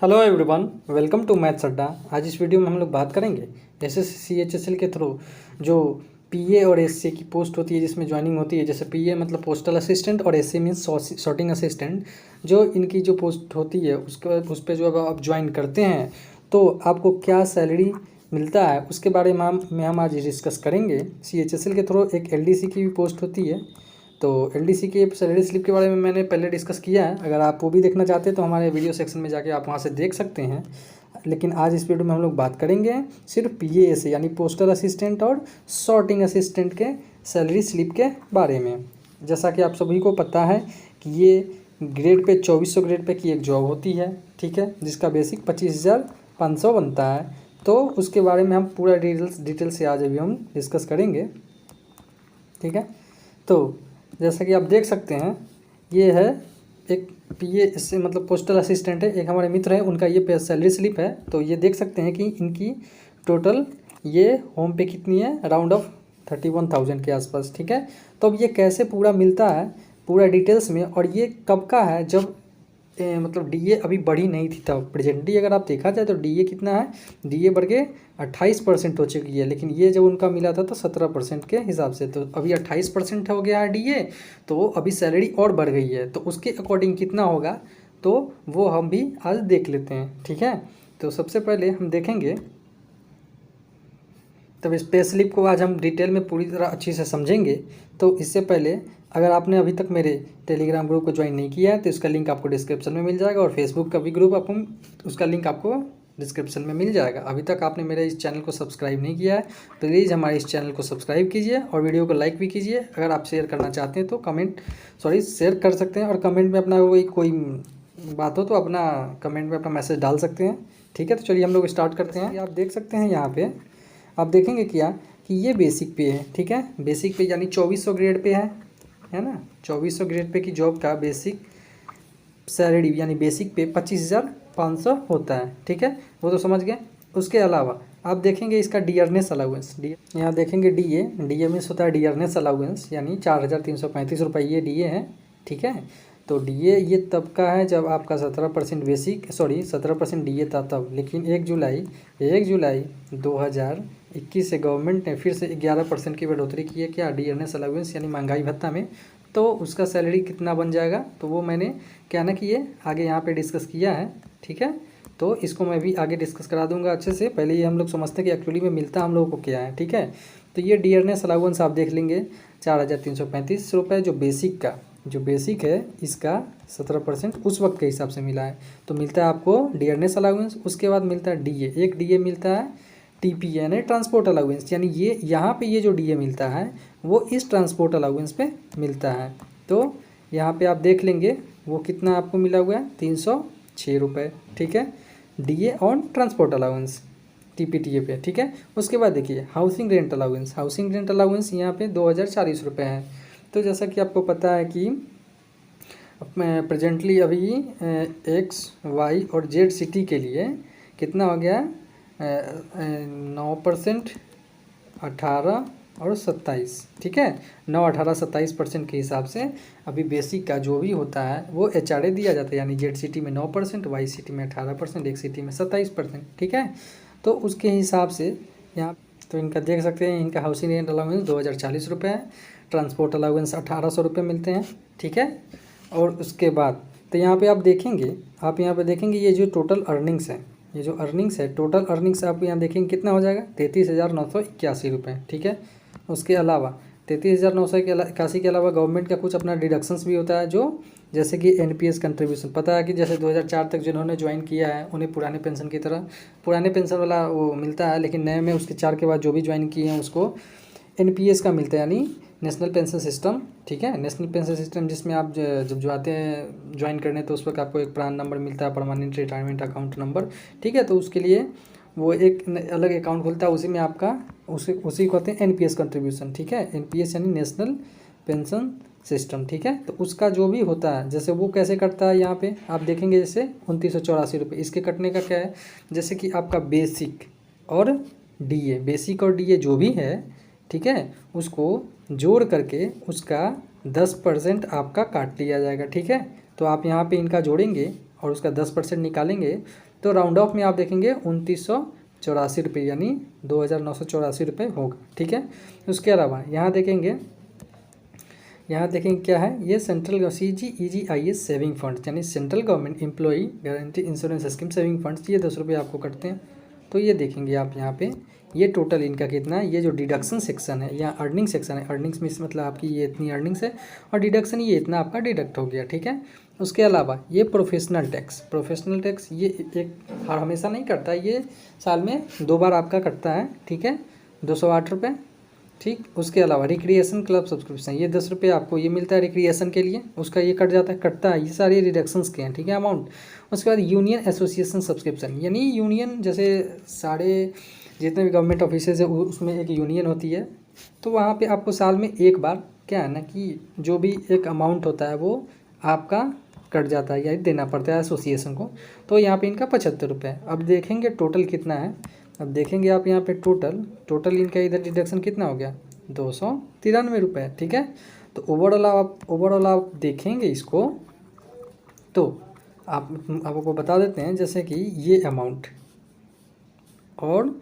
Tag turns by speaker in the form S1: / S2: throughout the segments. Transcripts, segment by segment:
S1: Hello everyone, welcome to maths Adda. आज इस video में हम लोग बात करेंगे एसएससी CHSL के थ्रू जो पीए और एसए की पोस्ट होती है जिसमें ज्वाइनिंग होती है। जैसे पीए मतलब पोस्टल असिस्टेंट और एसए मीन्स सॉर्टिंग असिस्टेंट। जो इनकी जो पोस्ट होती है उस पर जो अब आप ज्वाइन करते हैं तो आपको क्या सैलरी मिलता है उसके बारे में हम आज डिस्कस करेंगे। CHSL के थ्रू एक LDC की भी पोस्ट होती है, तो LDC के सैलरी स्लिप के बारे में मैंने पहले डिस्कस किया है। अगर आप वो भी देखना चाहते हैं तो हमारे वीडियो सेक्शन में जाके आप वहाँ से देख सकते हैं। लेकिन आज इस वीडियो में हम लोग बात करेंगे सिर्फ PA यानी पोस्टल असिस्टेंट और सॉर्टिंग असिस्टेंट के सैलरी स्लिप के बारे में। जैसा कि आप सभी को पता है कि ये ग्रेड पे 2400 ग्रेड पे की एक जॉब होती है, ठीक है, जिसका बेसिक 25,500 बनता है। तो उसके बारे में हम पूरा डिटेल से आज अभी हम डिस्कस करेंगे, ठीक है। तो जैसा कि आप देख सकते हैं ये है एक PA से मतलब पोस्टल असिस्टेंट है, एक हमारे मित्र हैं, उनका ये सैलरी स्लिप है। तो ये देख सकते हैं कि इनकी टोटल ये होम पे कितनी है, अराउंड ऑफ 31,000 के आसपास, ठीक है। तो अब ये कैसे पूरा मिलता है पूरा डिटेल्स में, और ये कब का है जब मतलब DA अभी बढ़ी नहीं थी तब। प्रेजेंटली अगर आप देखा जाए तो DA कितना है, DA बढ़ के 28% हो चुकी है, लेकिन ये जब उनका मिला था तो 17% के हिसाब से। तो अभी 28% हो गया है DA, तो अभी सैलरी और बढ़ गई है। तो उसके अकॉर्डिंग कितना होगा तो वो हम भी आज देख लेते हैं, ठीक है। तो सबसे पहले हम देखेंगे, तब इस पे स्लिप को आज हम डिटेल में पूरी तरह अच्छी से समझेंगे। तो इससे पहले अगर आपने अभी तक मेरे टेलीग्राम ग्रुप को ज्वाइन नहीं किया है तो इसका लिंक आपको डिस्क्रिप्शन में मिल जाएगा, और फेसबुक का भी ग्रुप आपको उसका लिंक आपको डिस्क्रिप्शन में मिल जाएगा। अभी तक आपने मेरे इस चैनल को सब्सक्राइब नहीं किया है तो प्लीज़ हमारे इस चैनल को सब्सक्राइब कीजिए और वीडियो को लाइक भी कीजिए। अगर आप शेयर करना चाहते हैं तो शेयर कर सकते हैं, और कमेंट में अपना कोई बात हो तो अपना कमेंट में अपना मैसेज डाल सकते हैं, ठीक है। तो चलिए हम लोग स्टार्ट करते हैं। आप देख सकते हैं यहाँ पे आप देखेंगे क्या कि ये बेसिक पे है, ठीक है। बेसिक पे यानी 2400 ग्रेड पे है ना। 2400 ग्रेड पे की जॉब का बेसिक सैलरी यानी बेसिक पे 25,500 होता है, ठीक है, वो तो समझ गए। उसके अलावा आप देखेंगे इसका डियरनेस अलाउंस, यहाँ देखेंगे DA मीन्स होता है डियरनेस अलाउंस, यानी 4,335 रुपये ये DA है, ठीक है। तो DA ये तब का है जब आपका 17% बेसिक 17% DA था तब, लेकिन 1 जुलाई 2021 से गवर्नमेंट ने फिर से 11% की बढ़ोतरी की है क्या, डियरनेस अलाउंस यानी महंगाई भत्ता में। तो उसका सैलरी कितना बन जाएगा तो वो मैंने क्या ना कि ये आगे यहाँ पे डिस्कस किया है, ठीक है। तो इसको मैं भी आगे डिस्कस करा दूंगा अच्छे से। पहले ये हम लोग समझते हैं कि एक्चुअली में मिलता हम लोगों को क्या है, ठीक है। तो ये डियरनेस अलाउंस आप देख लेंगे 4,335 रुपये जो बेसिक है इसका 17% उस वक्त के हिसाब से मिला है। तो मिलता है आपको डियरनेस अलाउंस। उसके बाद मिलता है DA, एक DA मिलता है TP यानी ट्रांसपोर्ट अलाउंस, यानी ये यहाँ पे ये जो DA मिलता है वो इस ट्रांसपोर्ट अलाउंस पे मिलता है। तो यहाँ पे आप देख लेंगे वो कितना आपको मिला हुआ है, 306 रुपये, ठीक है, DA on transport allowance TPTA पे, ठीक है। उसके बाद देखिए हाउसिंग रेंट अलाउंस यहाँ पे 2,040 रुपये है। तो जैसा कि आपको पता है कि प्रेजेंटली अभी X, Y और Z सिटी के लिए कितना हो गया, 9%, 18 और 27, ठीक है। 9, 18, 27% के हिसाब से अभी बेसिक का जो भी होता है वो HRA दिया जाता है, यानी Z सिटी में 9%, Y सिटी में 18%, एक सिटी में 27%, ठीक है। तो उसके हिसाब से यहाँ तो इनका देख सकते हैं, इनका हाउसिंग रेंट अलाउंस 2,040 रुपये है, ट्रांसपोर्ट अलाउंस 1,800 रुपये मिलते हैं, ठीक है। और उसके बाद तो यहाँ पे आप देखेंगे ये जो टोटल अर्निंग्स है, ये जो अर्निंग्स है टोटल अर्निंग्स आप यहाँ देखेंगे कितना हो जाएगा, 33,981 रुपये, ठीक है। उसके अलावा 33,981 के अलावा गवर्नमेंट का कुछ अपना डिडक्शंस भी होता है, जो जैसे कि NPS कंट्रीब्यूशन। पता है कि जैसे 2004 तक जिन्होंने ज्वाइन किया है उन्हें पुराने पेंशन की तरह पुराने पेंशन वाला वो मिलता है, लेकिन नए में उसके 4 के बाद जो भी ज्वाइन किए हैं उसको NPS का मिलता है, यानी नेशनल पेंशन सिस्टम, ठीक है। नेशनल पेंशन सिस्टम जिसमें आप जब जो आते हैं ज्वाइन करने तो उस वक्त आपको एक प्रान नंबर मिलता है, परमानेंट रिटायरमेंट अकाउंट नंबर, ठीक है। तो उसके लिए वो एक अलग अकाउंट खुलता है, उसी में आपका उसी को कहते हैं NPS कंट्रीब्यूशन, ठीक है। NPS यानी नेशनल पेंशन सिस्टम, ठीक है। तो उसका जो भी होता है जैसे वो कैसे कटता है यहाँ पे आप देखेंगे, जैसे 2984 रुपये इसके कटने का क्या है, जैसे कि आपका बेसिक और DA जो भी है, ठीक है, उसको जोड़ करके उसका 10% आपका काट लिया जाएगा, ठीक है। तो आप यहाँ पे इनका जोड़ेंगे और उसका 10% निकालेंगे तो राउंड ऑफ में आप देखेंगे 2984 रुपये यानी 2984 रुपये होगा। ठीक है, उसके अलावा यहाँ देखेंगे क्या है, ये सेंट्रल CGEGIS सेविंग फंड यानी central government employee guarantee insurance scheme saving funds, ये 10 रुपये आपको कटते हैं। तो ये देखेंगे आप यहाँ पे ये टोटल इनका कितना है। ये जो डिडक्शन सेक्शन है या अर्निंग सेक्शन है, अर्निंग्स में मतलब आपकी ये इतनी अर्निंग्स है और डिडक्शन ये इतना आपका डिडक्ट हो गया। ठीक है, उसके अलावा ये प्रोफेशनल टैक्स ये एक हमेशा नहीं करता, ये साल में 2 बार आपका कटता है। ठीक है, 208 रुपये। ठीक, उसके अलावा रिक्रिएशन क्लब सब्सक्रिप्शन ये 10 रुपये आपको ये मिलता है रिक्रिएशन के लिए, उसका ये कटता है। ये सारे रिडक्शंस के हैं। ठीक है, अमाउंट। उसके बाद यूनियन एसोसिएशन सब्सक्रिप्शन यानी यूनियन जैसे सारे जितने भी गवर्नमेंट ऑफिसेज है उसमें एक यूनियन होती है, तो वहाँ पे आपको साल में एक बार क्या है ना कि जो भी एक अमाउंट होता है वो आपका कट जाता है या देना पड़ता है एसोसिएशन को। तो यहाँ पे इनका 75 रुपये। अब देखेंगे टोटल कितना है। अब देखेंगे आप यहाँ पे टोटल इनका इधर डिडक्शन कितना हो गया 293 रुपये। ठीक है, तो ओवरऑल आप देखेंगे इसको तो आपको बता देते हैं जैसे कि ये अमाउंट और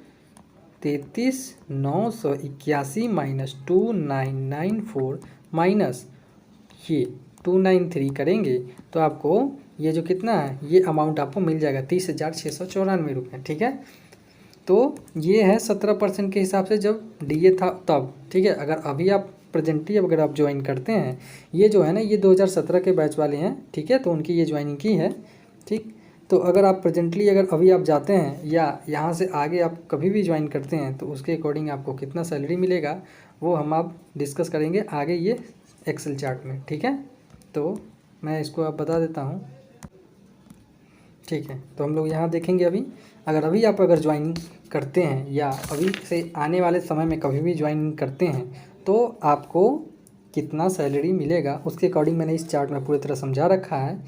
S1: 33,981 माइनस 2,994 माइनस ये 293 करेंगे तो आपको ये जो कितना है ये अमाउंट आपको मिल जाएगा 30,694 रुपये। ठीक है, तो ये है 17% के हिसाब से जब DA था तब। ठीक है, अगर अभी आप प्रेजेंटली अगर आप ज्वाइन करते हैं, ये जो है ना ये 2017 के बैच वाले हैं। ठीक है, तो उनकी ये ज्वाइनिंग की है। ठीक, तो अगर आप प्रेजेंटली अगर अभी आप जाते हैं या यहाँ से आगे आप कभी भी ज्वाइन करते हैं तो उसके अकॉर्डिंग आपको कितना सैलरी मिलेगा वो हम आप डिस्कस करेंगे आगे ये एक्सेल चार्ट में। ठीक है, तो मैं इसको आप बता देता हूँ। ठीक है, तो हम लोग यहाँ देखेंगे अभी आप ज्वाइनिंग करते हैं या अभी से आने वाले समय में कभी भी ज्वाइन करते हैं तो आपको कितना सैलरी मिलेगा उसके अकॉर्डिंग मैंने इस चार्ट में पूरी तरह समझा रखा है।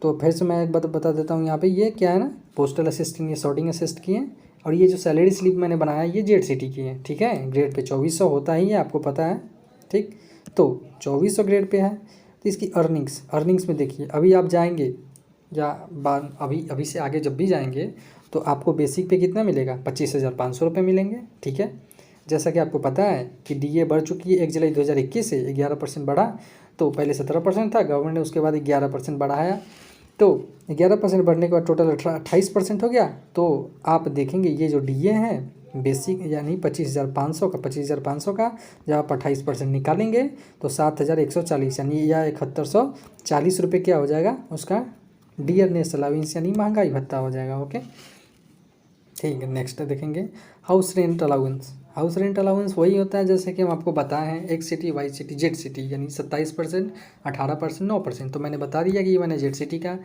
S1: तो फिर से मैं एक बात बता देता हूँ। यहाँ पे ये क्या है ना पोस्टल असिस्टेंट, ये सॉर्टिंग असिस्ट की है और ये जो सैलरी स्लिप मैंने बनाया ये जेड सिटी की है। ठीक है, ग्रेड पे 2400 होता ही है, आपको पता है। ठीक, तो 2400 ग्रेड पे है। तो इसकी अर्निंग्स में देखिए अभी आप जाएंगे या अभी से आगे जब भी जाएंगे तो आपको बेसिक पे कितना मिलेगा 25,500 रुपये मिलेंगे। ठीक है, जैसा कि आपको पता है कि DA बढ़ चुकी है 1 जुलाई 2021 से 11% बढ़ा। तो पहले 17% था, गवर्नमेंट ने उसके बाद 11% बढ़ाया। तो 11% बढ़ने के बाद टोटल 28% हो गया। तो आप देखेंगे ये जो DA है बेसिक यानी 25,500 का जब आप 28% निकालेंगे तो 7,140 यानी या 7,140 रुपये क्या हो जाएगा उसका डियरनेस अलाउंस यानी महंगाई भत्ता हो जाएगा। ओके, ठीक है, नेक्स्ट देखेंगे हाउस रेंट अलाउंस वही होता है जैसे कि हम आपको बताए हैं एक city Y city Z city यानी 27%, 18%, 9%। तो मैंने बता दिया कि मैंने जेड सिटी का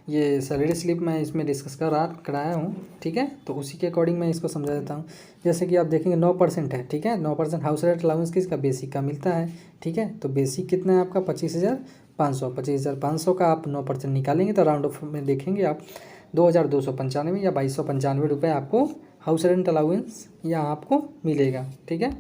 S1: ये सैलरी स्लिप मैं इसमें डिस्कस कराया हूँ। ठीक है, तो उसी के अकॉर्डिंग मैं इसको समझा देता हूँ। जैसे कि आप देखेंगे 9% है। ठीक है, 9% हाउस रेंट अलाउंस किसका बेसिक का मिलता है। ठीक है, तो बेसिक कितना है आपका 25,500 का आप 9% निकालेंगे तो राउंड ऑफ में देखेंगे आप 2,295 या 2,295 रुपये आपको हाउस रेंट अलाउंस यहाँ आपको मिलेगा। ठीक है,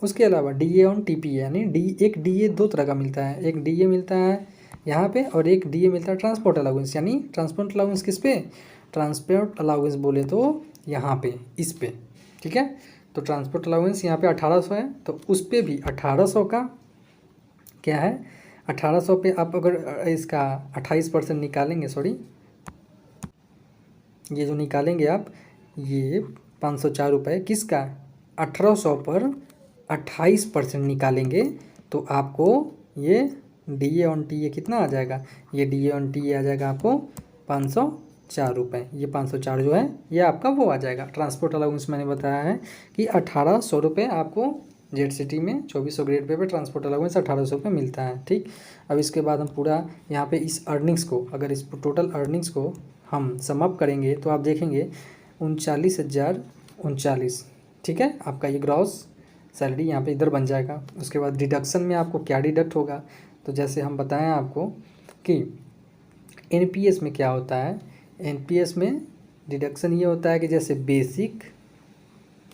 S1: उसके अलावा DA ऑन TPA यानी एक DA 2 तरह का मिलता है। एक DA मिलता है यहाँ पे और एक DA मिलता है ट्रांसपोर्ट अलाउंस यानी ट्रांसपोर्ट अलाउंस किस पे, ट्रांसपोर्ट अलाउंस बोले तो यहाँ पे इस पे। ठीक है, तो ट्रांसपोर्ट अलाउंस यहाँ पे 1,800 है तो उस पर भी 1,800 का क्या है 1,800 पे आप अगर इसका 28% निकालेंगे, सॉरी ये जो निकालेंगे आप ये 504 रुपये किसका 1,800 पर 28% निकालेंगे तो आपको ये DA ऑन TA कितना आ जाएगा, ये DA ऑन TA आ जाएगा आपको 504 रुपये। ये 504 जो है ये आपका वो आ जाएगा ट्रांसपोर्ट अलाउंस। मैंने बताया है कि 1,800 रुपये आपको जेड सिटी में 2400 ग्रेड पे ट्रांसपोर्ट अलाउंस 1,800 रुपये मिलता है। ठीक, अब इसके बाद हम पूरा यहाँ पे इस अर्निंग्स को अगर इस टोटल अर्निंग्स को हम समअप करेंगे तो आप देखेंगे 39,039। ठीक है, आपका ये ग्रॉस सैलरी यहाँ पे इधर बन जाएगा। उसके बाद डिडक्शन में आपको क्या डिडक्ट होगा तो जैसे हम बताएं आपको कि NPS में क्या होता है। NPS में डिडक्शन ये होता है कि जैसे बेसिक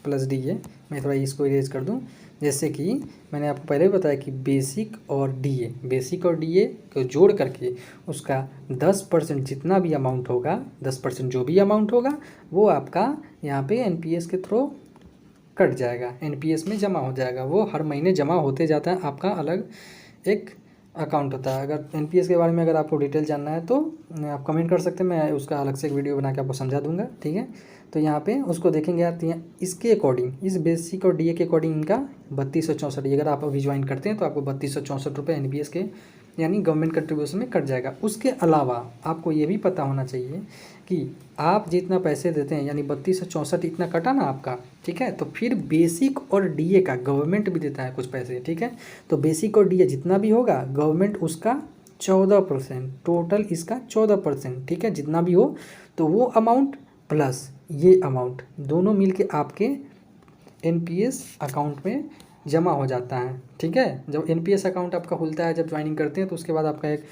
S1: प्लस DA, मैं थोड़ा इसको इरेज कर दूं। जैसे कि मैंने आपको पहले भी बताया कि बेसिक और DA को जोड़ करके उसका 10% जितना भी अमाउंट होगा, 10% जो भी अमाउंट होगा वो आपका यहाँ पे NPS के थ्रू कट जाएगा, NPS में जमा हो जाएगा। वो हर महीने जमा होते जाता है, आपका अलग एक अकाउंट होता है। अगर NPS के बारे में अगर आपको डिटेल जानना है तो आप कमेंट कर सकते हैं, मैं उसका अलग से एक वीडियो बना के आपको समझा दूंगा, ठीक है। तो यहाँ पे उसको देखेंगे आप, इसके अकॉर्डिंग, इस बेसिक और DA के अकॉर्डिंग इनका 3264, अगर आप अभी ज्वाइन करते हैं तो आपको 3264 रुपये NPS के यानी गवर्नमेंट कंट्रीब्यूशन में कट जाएगा। उसके अलावा आपको ये भी पता होना चाहिए कि आप जितना पैसे देते हैं यानी 3264 इतना कटा ना आपका, ठीक है, तो फिर बेसिक और DA का गवर्नमेंट भी देता है कुछ पैसे, ठीक है। तो बेसिक और DA जितना भी होगा गवर्नमेंट उसका 14%, टोटल इसका 14%, ठीक है, जितना भी हो तो वो अमाउंट प्लस ये अमाउंट दोनों मिलके आपके NPS अकाउंट में जमा हो जाता है, ठीक है। जब NPS अकाउंट आपका खुलता है, जब ज्वाइनिंग करते हैं तो उसके बाद आपका एक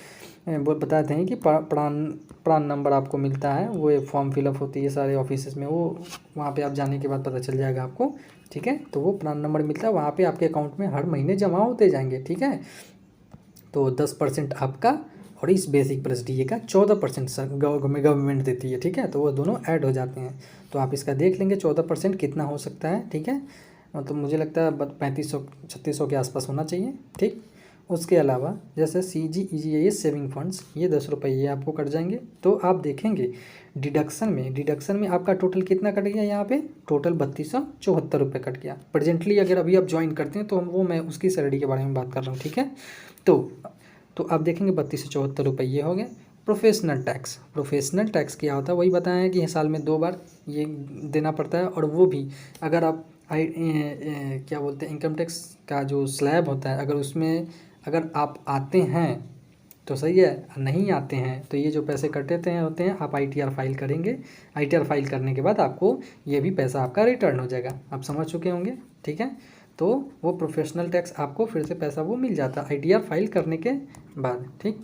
S1: बताते हैं कि प्रान नंबर आपको मिलता है, वो एक फॉर्म फिलअप होती है सारे ऑफिस में, वो वहाँ पे आप जाने के बाद पता चल जाएगा आपको, ठीक है। तो वो प्रान नंबर मिलता है, वहाँ पे आपके अकाउंट में हर महीने जमा होते जाएंगे, ठीक है। तो 10% आपका और इस बेसिक प्लस DA का 14% गवर्नमेंट देती है, ठीक है। तो वो दोनों ऐड हो जाते हैं। तो आप इसका देख लेंगे 14% कितना हो सकता है, ठीक है। मतलब मुझे लगता है 3500-3600 के आसपास होना चाहिए, ठीक। उसके अलावा जैसे CGEGA सेविंग फंड्स, ये 10 रुपये ये आपको कट जाएंगे। तो आप देखेंगे डिडक्शन में आपका टोटल कितना कट गया, यहाँ पे टोटल 3274 रुपये कट गया। प्रेजेंटली अगर अभी आप ज्वाइन करते हैं तो वो मैं उसकी सैलरी के बारे में बात कर रहा हूँ, ठीक है। तो आप देखेंगे 3274 रुपये ये हो गए। प्रोफेशनल टैक्स क्या होता है वही बताया है कि साल में 2 बार ये देना पड़ता है, और वो भी अगर आप क्या बोलते हैं इनकम टैक्स का जो स्लैब होता है, अगर उसमें अगर आप आते हैं तो सही है, नहीं आते हैं तो ये जो पैसे कटते हैं होते हैं, आप ITR फाइल करेंगे। ITR फाइल करने के बाद आपको ये भी पैसा आपका रिटर्न हो जाएगा, आप समझ चुके होंगे, ठीक है। तो वो प्रोफेशनल टैक्स आपको फिर से पैसा वो मिल जाता है ITR फाइल करने के बाद, ठीक।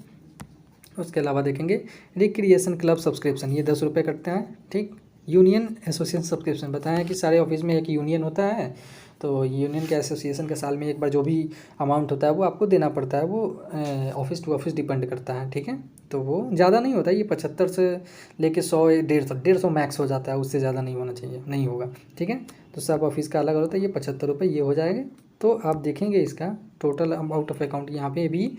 S1: उसके अलावा देखेंगे रिक्रिएशन क्लब सब्सक्रिप्शन, ये 10 रुपये कटते हैं, ठीक। यूनियन एसोसिएशन सब्सक्रिप्शन बताया कि सारे ऑफिस में एक यूनियन होता है, तो यूनियन के एसोसिएशन के साल में एक बार जो भी अमाउंट होता है वो आपको देना पड़ता है, वो ऑफिस टू ऑफिस डिपेंड करता है, ठीक है। तो वो ज़्यादा नहीं होता है, ये 75 से लेके 100 150 मैक्स हो जाता है, उससे ज़्यादा नहीं होना चाहिए, नहीं होगा, ठीक है। तो सब ऑफिस का अलग होता है, ये 75 रुपये ये हो जाएगा। तो आप देखेंगे इसका टोटल आउट ऑफ अकाउंट यहाँ पे भी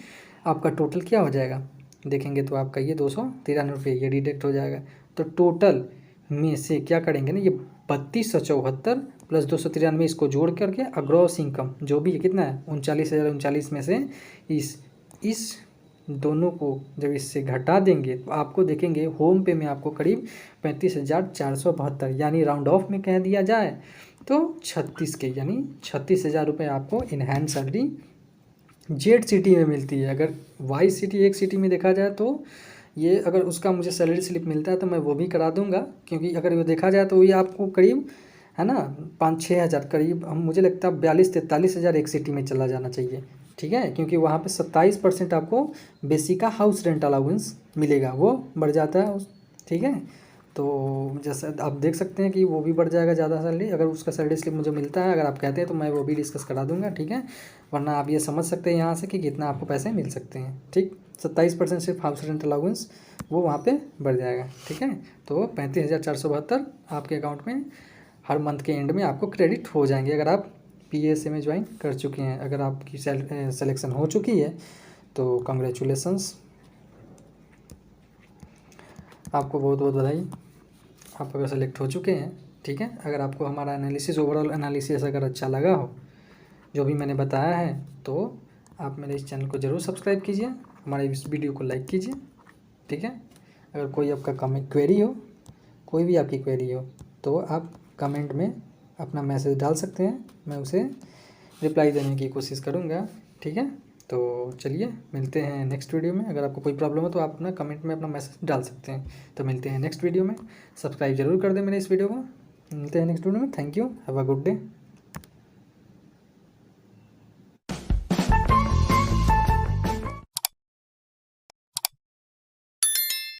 S1: आपका टोटल क्या हो जाएगा, देखेंगे तो आपका ये 293 रुपये ये डिडक्ट हो जाएगा। तो टोटल में से क्या करेंगे ना, ये 3274 प्लस 293 इसको जोड़ करके ग्रॉस इनकम जो भी है कितना है 39,039 में से इस दोनों को जब इससे घटा देंगे तो आपको देखेंगे होम पे में आपको करीब 35,472 यानी राउंड ऑफ में कह दिया जाए तो 36 के यानी 36,000 रुपये आपको in hand salary Z city में मिलती है। अगर वाई सिटी एक सिटी में देखा जाए तो ये अगर उसका मुझे सैलरी स्लिप मिलता है तो मैं वो भी करा दूंगा, क्योंकि अगर वो देखा जाए तो ये आपको करीब है ना 5-6 हज़ार करीब, मुझे लगता है 42-43 हज़ार एक सिटी में चला जाना चाहिए, ठीक है। क्योंकि वहाँ पे 27% आपको बेसिक का हाउस रेंट अलाउंस मिलेगा, वो बढ़ जाता है, ठीक है। तो जैसे आप देख सकते हैं कि वो भी बढ़ जाएगा ज़्यादा सैलरी, अगर उसका सैलरी स्लिप मुझे मिलता है, अगर आप कहते हैं तो मैं वो भी डिस्कस करा दूंगा, ठीक है। वरना आप ये समझ सकते हैं यहाँ से कि कितना आपको पैसे मिल सकते हैं, ठीक। 27% सिर्फ हाउस रेंट अलाउंस वो वहाँ पे बढ़ जाएगा, ठीक है। तो 35,472 आपके अकाउंट में हर मंथ के एंड में आपको क्रेडिट हो जाएंगे अगर आप PSA में ज्वाइन कर चुके हैं। अगर आपकी सेलेक्शन हो चुकी है तो कंग्रेचुलेसन्स, आपको बहुत बहुत बधाई, आप अगर सेलेक्ट हो चुके हैं, ठीक है। अगर आपको हमारा एनालिसिस ओवरऑल एनालिसिस अगर अच्छा लगा हो जो भी मैंने बताया है तो आप मेरे इस चैनल को ज़रूर सब्सक्राइब कीजिए, हमारे इस वीडियो को लाइक कीजिए, ठीक है। अगर कोई आपका कमेंट क्वेरी हो, कोई भी आपकी क्वेरी हो तो आप कमेंट में अपना मैसेज डाल सकते हैं, मैं उसे रिप्लाई देने की कोशिश करूँगा, ठीक है। तो चलिए मिलते हैं नेक्स्ट वीडियो में। अगर आपको कोई प्रॉब्लम हो तो आप अपना कमेंट में अपना मैसेज डाल सकते हैं। तो मिलते हैं नेक्स्ट वीडियो में, सब्सक्राइब जरूर कर दें मेरे इस वीडियो को। मिलते हैं नेक्स्ट वीडियो में, thank you, have a good day.